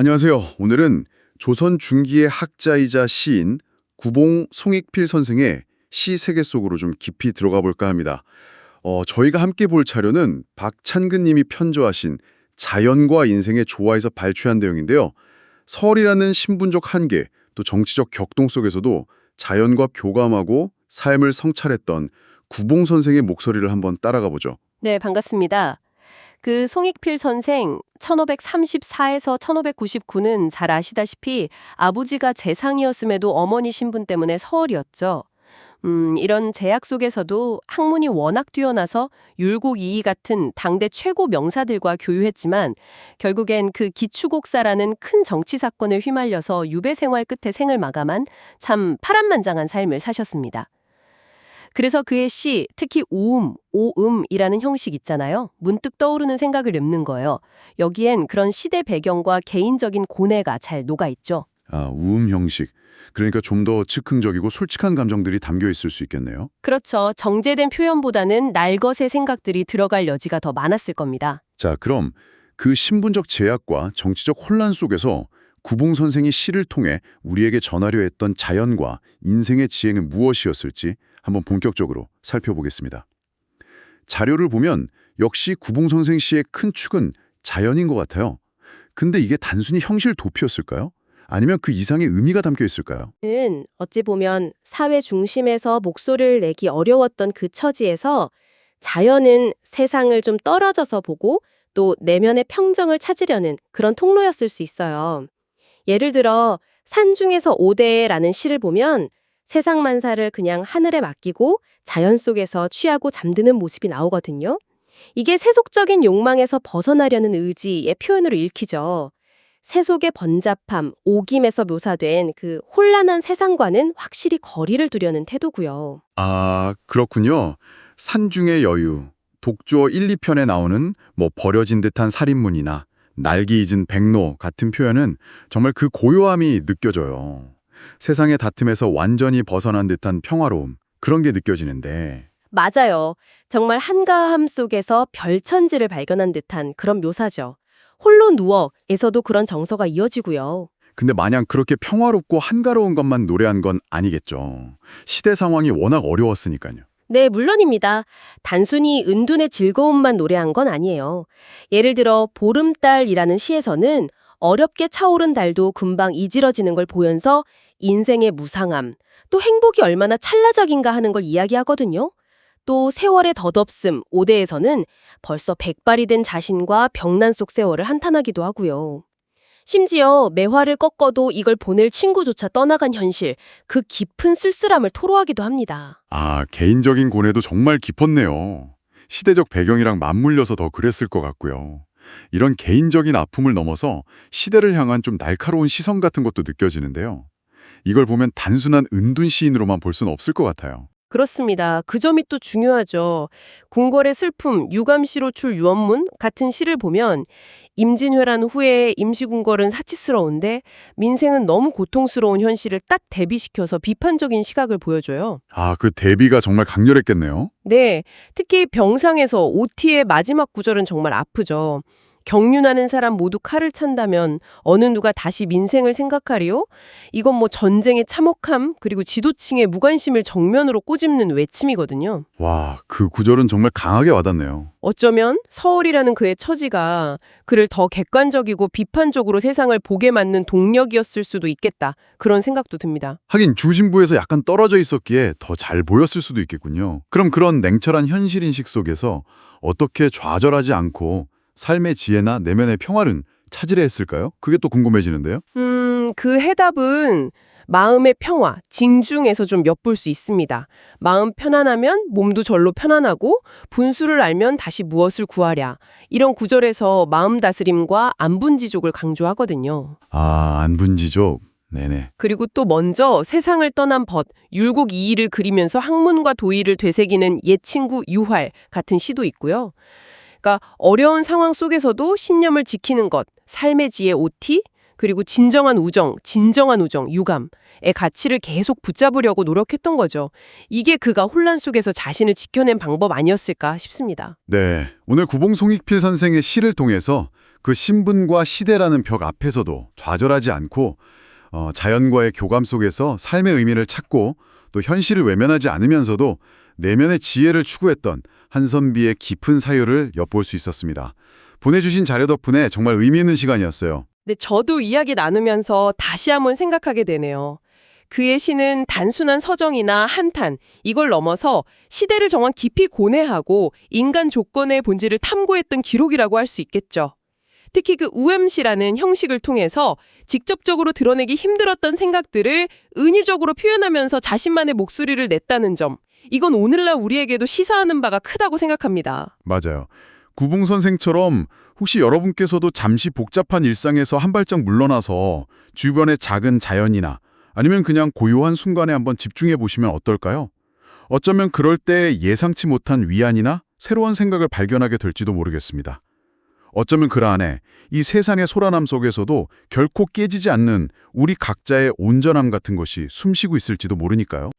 안녕하세요. 오늘은 조선 중기의 학자이자 시인 구봉 송익필 선생의 시 세계 속으로 좀 깊이 들어가 볼까 합니다. 저희가 함께 볼 자료는 박찬근 님이 편저하신 자연과 인생의 조화에서 발췌한 내용인데요. 서울이라는 신분적 한계, 또 정치적 격동 속에서도 자연과 교감하고 삶을 성찰했던 구봉 선생의 목소리를 한번 따라가 보죠. 네, 반갑습니다. 그 송익필 선생 1534에서 1599는 잘 아시다시피 아버지가 재상이었음에도 어머니 신분 때문에 서얼이었죠. 이런 제약 속에서도 학문이 워낙 뛰어나서 율곡이이 같은 당대 최고 명사들과 교유했지만 결국엔 그 기추곡사라는 큰 정치 사건에 휘말려서 유배 생활 끝에 생을 마감한 참 파란만장한 삶을 사셨습니다. 그래서 그의 시, 특히 우음, 오음이라는 형식 있잖아요. 문득 떠오르는 생각을 읊는 거예요. 여기엔 그런 시대 배경과 개인적인 고뇌가 잘 녹아있죠. 우음 형식. 그러니까 좀 더 즉흥적이고 솔직한 감정들이 담겨 있을 수 있겠네요. 그렇죠. 정제된 표현보다는 날것의 생각들이 들어갈 여지가 더 많았을 겁니다. 자, 그럼 그 신분적 제약과 정치적 혼란 속에서 구봉 선생이 시를 통해 우리에게 전하려 했던 자연과 인생의 지혜는 무엇이었을지 한번 본격적으로 살펴보겠습니다. 자료를 보면 역시 구봉 선생 시의 큰 축은 자연인 것 같아요. 근데 이게 단순히 형실 도피였을까요? 아니면 그 이상의 의미가 담겨 있을까요? 는 어찌 보면 사회 중심에서 목소리를 내기 어려웠던 그 처지에서 자연은 세상을 좀 떨어져서 보고 또 내면의 평정을 찾으려는 그런 통로였을 수 있어요. 예를 들어 산중에서 오대라는 시를 보면 세상 만사를 그냥 하늘에 맡기고 자연 속에서 취하고 잠드는 모습이 나오거든요. 이게 세속적인 욕망에서 벗어나려는 의지의 표현으로 읽히죠. 세속의 번잡함, 오김에서 묘사된 그 혼란한 세상과는 확실히 거리를 두려는 태도고요. 아, 그렇군요. 산중의 여유, 독조 1, 2편에 나오는 버려진 듯한 살인문이나 날기 잊은 백로 같은 표현은 정말 그 고요함이 느껴져요. 세상의 다툼에서 완전히 벗어난 듯한 평화로움, 그런 게 느껴지는데 맞아요. 정말 한가함 속에서 별천지를 발견한 듯한 그런 묘사죠. 홀로 누워에서도 그런 정서가 이어지고요. 근데 마냥 그렇게 평화롭고 한가로운 것만 노래한 건 아니겠죠. 시대 상황이 워낙 어려웠으니까요. 네, 물론입니다. 단순히 은둔의 즐거움만 노래한 건 아니에요. 예를 들어 보름달이라는 시에서는 어렵게 차오른 달도 금방 이지러지는 걸 보면서 인생의 무상함, 또 행복이 얼마나 찰나적인가 하는 걸 이야기하거든요. 또 세월의 덧없음, 오대에서는 벌써 백발이 된 자신과 병난 속 세월을 한탄하기도 하고요. 심지어 매화를 꺾어도 이걸 보낼 친구조차 떠나간 현실, 그 깊은 쓸쓸함을 토로하기도 합니다. 아, 개인적인 고뇌도 정말 깊었네요. 시대적 배경이랑 맞물려서 더 그랬을 것 같고요. 이런 개인적인 아픔을 넘어서 시대를 향한 좀 날카로운 시선 같은 것도 느껴지는데요. 이걸 보면 단순한 은둔 시인으로만 볼 수는 없을 것 같아요. 그렇습니다. 그 점이 또 중요하죠. 궁궐의 슬픔, 유감시로출 유언문 같은 시를 보면 임진왜란 후에 임시궁궐은 사치스러운데 민생은 너무 고통스러운 현실을 딱 대비시켜서 비판적인 시각을 보여줘요. 아, 그 대비가 정말 강렬했겠네요. 네, 특히 병상에서 OT의 마지막 구절은 정말 아프죠. 경륜하는 사람 모두 칼을 찬다면 어느 누가 다시 민생을 생각하리요? 이건 뭐 전쟁의 참혹함 그리고 지도층의 무관심을 정면으로 꼬집는 외침이거든요. 와, 그 구절은 정말 강하게 와닿네요. 어쩌면 서울이라는 그의 처지가 그를 더 객관적이고 비판적으로 세상을 보게 만든 동력이었을 수도 있겠다. 그런 생각도 듭니다. 하긴 중심부에서 약간 떨어져 있었기에 더 잘 보였을 수도 있겠군요. 그럼 그런 냉철한 현실인식 속에서 어떻게 좌절하지 않고 삶의 지혜나 내면의 평화를 찾으려 했을까요? 그게 또 궁금해지는데요. 그 해답은 마음의 평화, 징중에서 좀 엿볼 수 있습니다. 마음 편안하면 몸도 절로 편안하고 분수를 알면 다시 무엇을 구하랴. 이런 구절에서 마음 다스림과 안분지족을 강조하거든요. 아, 안분지족. 네네. 그리고 또 먼저 세상을 떠난 벗, 율곡이이를 그리면서 학문과 도의를 되새기는 옛 친구 유활 같은 시도 있고요. 그러니까 어려운 상황 속에서도 신념을 지키는 것, 삶의 지혜 OT, 그리고 진정한 우정, 유감의 가치를 계속 붙잡으려고 노력했던 거죠. 이게 그가 혼란 속에서 자신을 지켜낸 방법 아니었을까 싶습니다. 네, 오늘 구봉 송익필 선생의 시를 통해서 그 신분과 시대라는 벽 앞에서도 좌절하지 않고 자연과의 교감 속에서 삶의 의미를 찾고 또 현실을 외면하지 않으면서도 내면의 지혜를 추구했던 한선비의 깊은 사유를 엿볼 수 있었습니다. 보내주신 자료 덕분에 정말 의미 있는 시간이었어요. 네, 저도 이야기 나누면서 다시 한번 생각하게 되네요. 그의 시는 단순한 서정이나 한탄, 이걸 넘어서 시대를 정확 깊이 고뇌하고 인간 조건의 본질을 탐구했던 기록이라고 할 수 있겠죠. 특히 그 우엠시라는 형식을 통해서 직접적으로 드러내기 힘들었던 생각들을 은유적으로 표현하면서 자신만의 목소리를 냈다는 점, 이건 오늘날 우리에게도 시사하는 바가 크다고 생각합니다. 맞아요. 구봉 선생처럼 혹시 여러분께서도 잠시 복잡한 일상에서 한 발짝 물러나서 주변의 작은 자연이나 아니면 그냥 고요한 순간에 한번 집중해 보시면 어떨까요? 어쩌면 그럴 때 예상치 못한 위안이나 새로운 생각을 발견하게 될지도 모르겠습니다. 어쩌면 그 안에 이 세상의 소란함 속에서도 결코 깨지지 않는 우리 각자의 온전함 같은 것이 숨쉬고 있을지도 모르니까요.